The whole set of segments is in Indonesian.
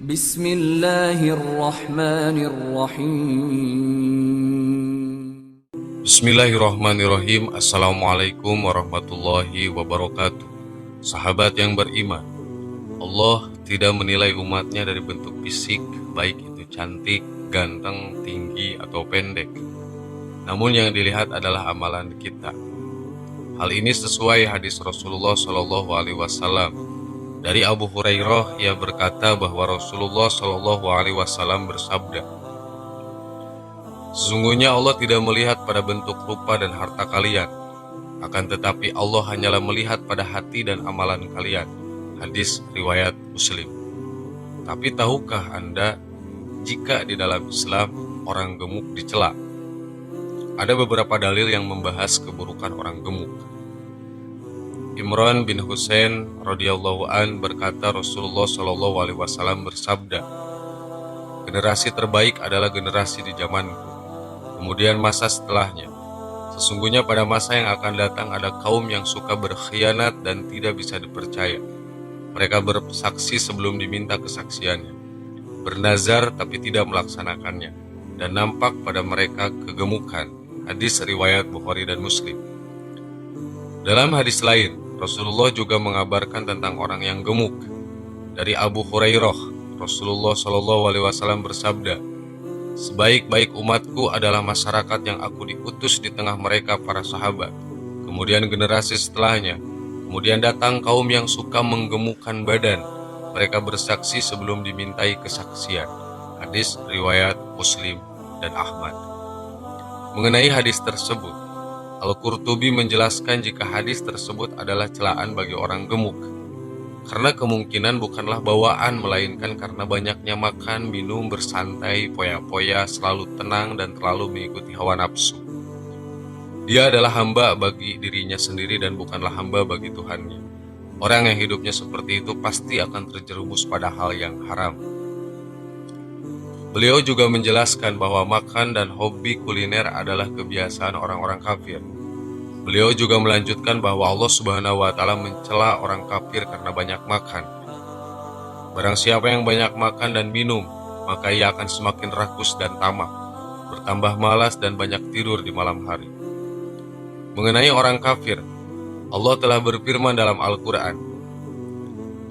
Bismillahirrahmanirrahim. Bismillahirrahmanirrahim. Assalamualaikum warahmatullahi wabarakatuh. Sahabat yang beriman, Allah tidak menilai umatnya dari bentuk fisik, baik itu cantik, ganteng, tinggi, atau pendek. Namun yang dilihat adalah amalan kita. Hal ini sesuai hadis Rasulullah SAW. Dari Abu Hurairah, ia berkata bahwa Rasulullah SAW bersabda, "Sesungguhnya Allah tidak melihat pada bentuk rupa dan harta kalian, akan tetapi Allah hanyalah melihat pada hati dan amalan kalian." Hadis riwayat Muslim. Tapi tahukah Anda, jika di dalam Islam orang gemuk dicela? Ada beberapa dalil yang membahas keburukan orang gemuk. Imran bin Husain radhiyallahu an berkata Rasulullah SAW bersabda, "Generasi terbaik adalah generasi di zamanku, kemudian masa setelahnya. Sesungguhnya pada masa yang akan datang ada kaum yang suka berkhianat dan tidak bisa dipercaya. Mereka bersaksi sebelum diminta kesaksiannya, bernazar tapi tidak melaksanakannya, dan nampak pada mereka kegemukan." Hadis riwayat Bukhari dan Muslim. Dalam hadis lain, Rasulullah juga mengabarkan tentang orang yang gemuk. Dari Abu Hurairah, Rasulullah SAW bersabda, "Sebaik-baik umatku adalah masyarakat yang aku diutus di tengah mereka para sahabat. Kemudian generasi setelahnya. Kemudian datang kaum yang suka menggemukkan badan. Mereka bersaksi sebelum dimintai kesaksian." Hadis riwayat Muslim dan Ahmad. Mengenai hadis tersebut, Al-Qurtubi menjelaskan jika hadis tersebut adalah celaan bagi orang gemuk, karena kemungkinan bukanlah bawaan, melainkan karena banyaknya makan, minum, bersantai, poya-poya, selalu tenang, dan terlalu mengikuti hawa nafsu. Dia adalah hamba bagi dirinya sendiri dan bukanlah hamba bagi Tuhannya. Orang yang hidupnya seperti itu pasti akan terjerumus pada hal yang haram. Beliau juga menjelaskan bahwa makan dan hobi kuliner adalah kebiasaan orang-orang kafir. Beliau juga melanjutkan bahwa Allah Subhanahu wa Ta'ala mencela orang kafir karena banyak makan. Barang siapa yang banyak makan dan minum, maka ia akan semakin rakus dan tamak, bertambah malas dan banyak tidur di malam hari. Mengenai orang kafir, Allah telah berfirman dalam Al-Quran,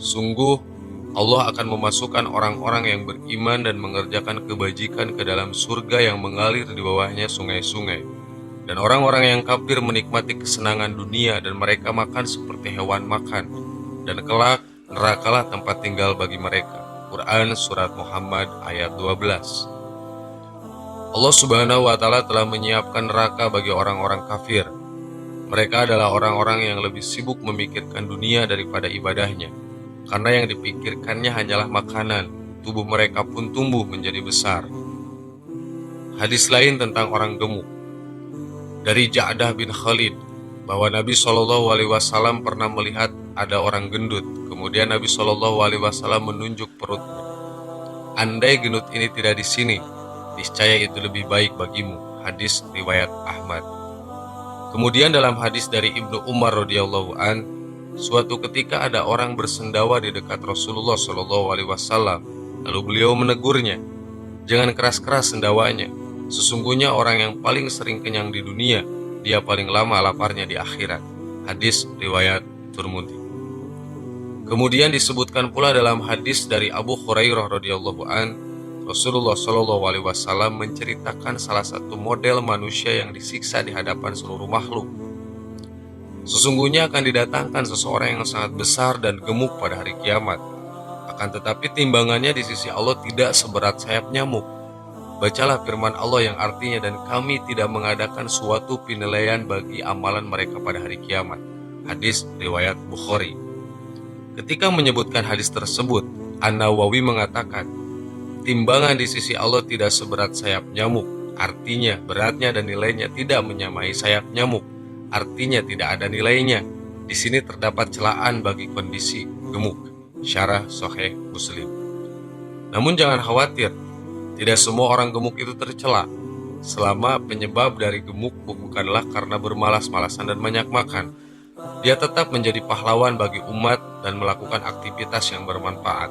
"Sungguh Allah akan memasukkan orang-orang yang beriman dan mengerjakan kebajikan ke dalam surga yang mengalir di bawahnya sungai-sungai. Dan orang-orang yang kafir menikmati kesenangan dunia dan mereka makan seperti hewan makan. Dan kelak nerakalah tempat tinggal bagi mereka." Quran Surat Muhammad ayat 12. Allah Subhanahu wa Ta'ala telah menyiapkan neraka bagi orang-orang kafir. Mereka adalah orang-orang yang lebih sibuk memikirkan dunia daripada ibadahnya. Karena yang dipikirkannya hanyalah makanan, tubuh mereka pun tumbuh menjadi besar. Hadis lain tentang orang gemuk. Dari Ja'dah bin Khalid, bahwa Nabi SAW pernah melihat ada orang gendut. Kemudian Nabi SAW menunjuk perutnya. "Andai gendut ini tidak di sini, niscaya itu lebih baik bagimu." Hadis riwayat Ahmad. Kemudian dalam hadis dari Ibnu Umar radhiyallahu an, suatu ketika ada orang bersendawa di dekat Rasulullah SAW. Lalu beliau menegurnya, "Jangan keras-keras sendawanya. Sesungguhnya orang yang paling sering kenyang di dunia, dia paling lama laparnya di akhirat." Hadis riwayat Tirmidzi. Kemudian disebutkan pula dalam hadis dari Abu Hurairah radhiyallahu an, Rasulullah SAW menceritakan salah satu model manusia yang disiksa di hadapan seluruh makhluk. "Sesungguhnya akan didatangkan seseorang yang sangat besar dan gemuk pada hari kiamat. Akan tetapi timbangannya di sisi Allah tidak seberat sayap nyamuk. Bacalah firman Allah yang artinya, dan kami tidak mengadakan suatu penilaian bagi amalan mereka pada hari kiamat." Hadis riwayat Bukhari. Ketika menyebutkan hadis tersebut, An-Nawawi mengatakan, timbangan di sisi Allah tidak seberat sayap nyamuk. Artinya beratnya dan nilainya tidak menyamai sayap nyamuk. Artinya tidak ada nilainya. Di sini terdapat celaan bagi kondisi gemuk. Syarah Sahih Muslim. Namun jangan khawatir, tidak semua orang gemuk itu tercela. Selama penyebab dari gemuk bukanlah karena bermalas-malasan dan banyak makan, dia tetap menjadi pahlawan bagi umat dan melakukan aktivitas yang bermanfaat.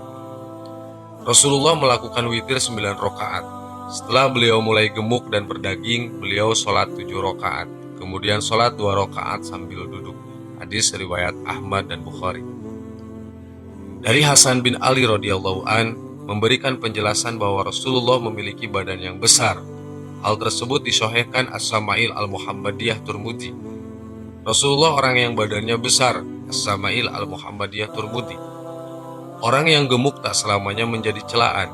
Rasulullah melakukan witir 9 rakaat. Setelah beliau mulai gemuk dan berdaging, beliau sholat 7 rakaat. Kemudian sholat 2 rakaat sambil duduk. Hadis riwayat Ahmad dan Bukhari. Dari Hasan bin Ali radhiyallahu an memberikan penjelasan bahwa Rasulullah memiliki badan yang besar. Hal tersebut disahihkan As-Samail Al-Muhammadiyah Turmudi. Rasulullah orang yang badannya besar. As-Samail Al-Muhammadiyah Turmudi. Orang yang gemuk tak selamanya menjadi celaan.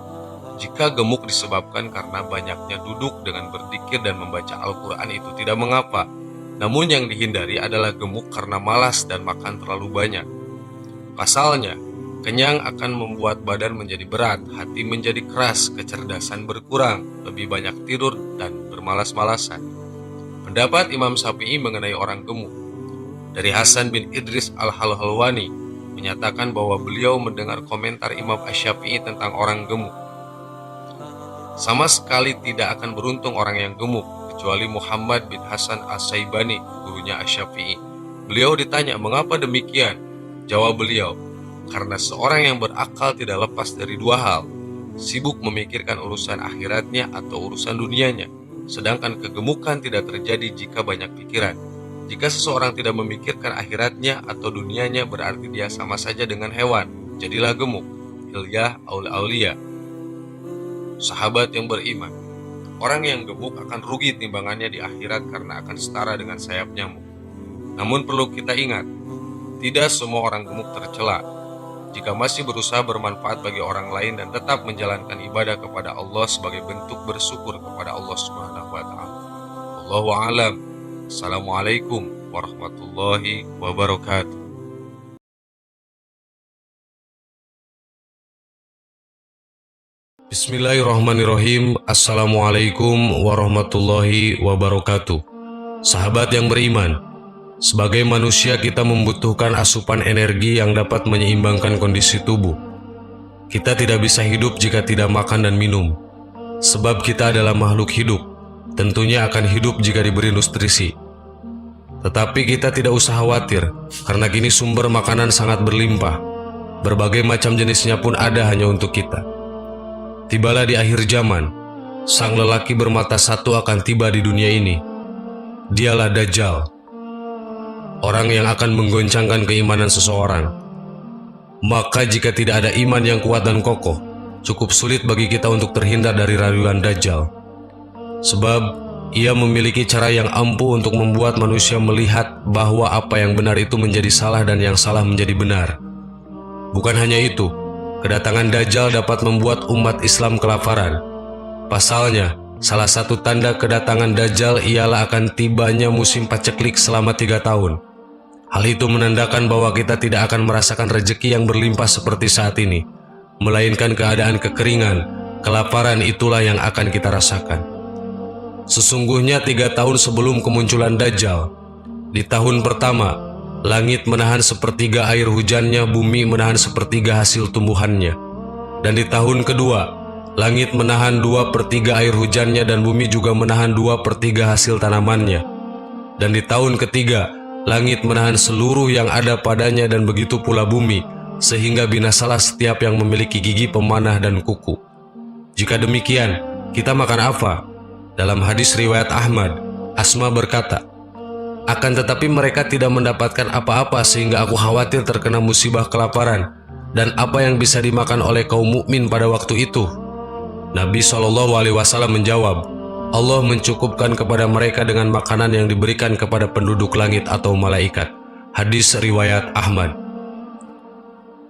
Jika gemuk disebabkan karena banyaknya duduk dengan berzikir dan membaca Al-Quran itu tidak mengapa. Namun yang dihindari adalah gemuk karena malas dan makan terlalu banyak. Pasalnya, kenyang akan membuat badan menjadi berat, hati menjadi keras, kecerdasan berkurang, lebih banyak tidur dan bermalas-malasan. Pendapat Imam Syafi'i mengenai orang gemuk. Dari Hasan bin Idris Al-Halwani menyatakan bahwa beliau mendengar komentar Imam Asy-Syafi'i tentang orang gemuk. Sama sekali tidak akan beruntung orang yang gemuk, kecuali Muhammad bin Hasan As-Syaibani, gurunya Asy-Syafi'i. Beliau ditanya, mengapa demikian? Jawab beliau, karena seorang yang berakal tidak lepas dari dua hal, sibuk memikirkan urusan akhiratnya atau urusan dunianya, sedangkan kegemukan tidak terjadi jika banyak pikiran. Jika seseorang tidak memikirkan akhiratnya atau dunianya, berarti dia sama saja dengan hewan. Jadilah gemuk. Hilyah Aulia. Sahabat yang beriman, orang yang gemuk akan rugi timbangannya di akhirat karena akan setara dengan sayap nyamuk. Namun perlu kita ingat, tidak semua orang gemuk tercela. Jika masih berusaha bermanfaat bagi orang lain dan tetap menjalankan ibadah kepada Allah sebagai bentuk bersyukur kepada Allah Subhanahu wa taala. Allahu a'lam. Assalamualaikum warahmatullahi wabarakatuh. Bismillahirrahmanirrahim. Assalamualaikum warahmatullahi wabarakatuh. Sahabat yang beriman, sebagai manusia kita membutuhkan asupan energi yang dapat menyeimbangkan kondisi tubuh. Kita tidak bisa hidup jika tidak makan dan minum. Sebab kita adalah makhluk hidup, tentunya akan hidup jika diberi nutrisi. Tetapi kita tidak usah khawatir, karena kini sumber makanan sangat berlimpah. Berbagai macam jenisnya pun ada hanya untuk kita. Tibalah di akhir zaman, sang lelaki bermata satu akan tiba di dunia ini. Dialah Dajjal, orang yang akan menggoncangkan keimanan seseorang. Maka jika tidak ada iman yang kuat dan kokoh, cukup sulit bagi kita untuk terhindar dari rayuan Dajjal. Sebab ia memiliki cara yang ampuh untuk membuat manusia melihat bahwa apa yang benar itu menjadi salah dan yang salah menjadi benar. Bukan hanya itu, kedatangan Dajjal dapat membuat umat Islam kelaparan. Pasalnya, salah satu tanda kedatangan Dajjal ialah akan tibanya musim paceklik selama 3 tahun. Hal itu menandakan bahwa kita tidak akan merasakan rezeki yang berlimpah seperti saat ini, melainkan keadaan kekeringan, kelaparan itulah yang akan kita rasakan. Sesungguhnya 3 tahun sebelum kemunculan Dajjal, di tahun pertama, langit menahan sepertiga air hujannya, bumi menahan sepertiga hasil tumbuhannya. Dan di tahun kedua, langit menahan 2/3 air hujannya dan bumi juga menahan 2/3 hasil tanamannya. Dan di tahun ketiga, langit menahan seluruh yang ada padanya dan begitu pula bumi, sehingga binasalah setiap yang memiliki gigi pemanah dan kuku. Jika demikian, kita makan apa? Dalam hadis riwayat Ahmad, Asma berkata, akan tetapi mereka tidak mendapatkan apa-apa sehingga aku khawatir terkena musibah kelaparan. Dan apa yang bisa dimakan oleh kaum mukmin pada waktu itu? Nabi SAW menjawab, Allah mencukupkan kepada mereka dengan makanan yang diberikan kepada penduduk langit atau malaikat. Hadis riwayat Ahmad.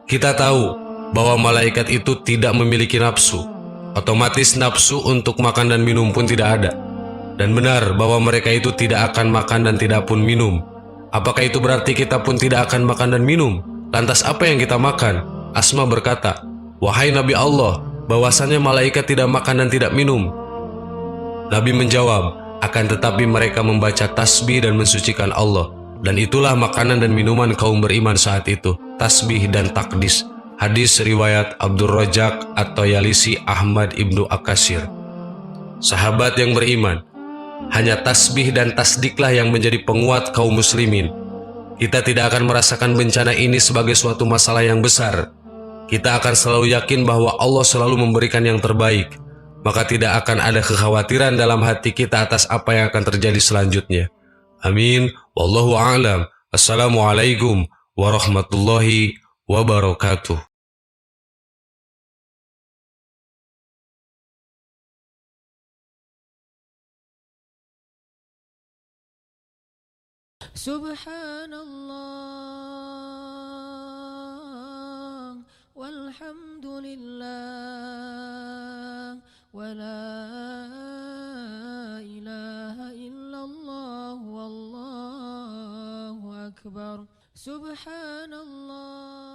Kita tahu bahwa malaikat itu tidak memiliki nafsu. Otomatis nafsu untuk makan dan minum pun tidak ada. Dan benar bahwa mereka itu tidak akan makan dan tidak pun minum. Apakah itu berarti kita pun tidak akan makan dan minum? Lantas apa yang kita makan? Asma berkata, wahai Nabi Allah, bahwasannya malaikat tidak makan dan tidak minum. Nabi menjawab, akan tetapi mereka membaca tasbih dan mensucikan Allah. Dan itulah makanan dan minuman kaum beriman saat itu, tasbih dan takdis. Hadis riwayat Abdul Razak atau Yalisi Ahmad Ibnu Akasir. Sahabat yang beriman, hanya tasbih dan tasdiklah yang menjadi penguat kaum muslimin. Kita tidak akan merasakan bencana ini sebagai suatu masalah yang besar. kita akan selalu yakin bahwa Allah selalu memberikan yang terbaik. Maka tidak akan ada kekhawatiran dalam hati kita atas apa yang akan terjadi selanjutnya. Amin. Wallahu a'lam. Assalamualaikum warahmatullahi wabarakatuh. Subhanallah walhamdulillah wala ilaha illallah wallahu akbar. Subhanallah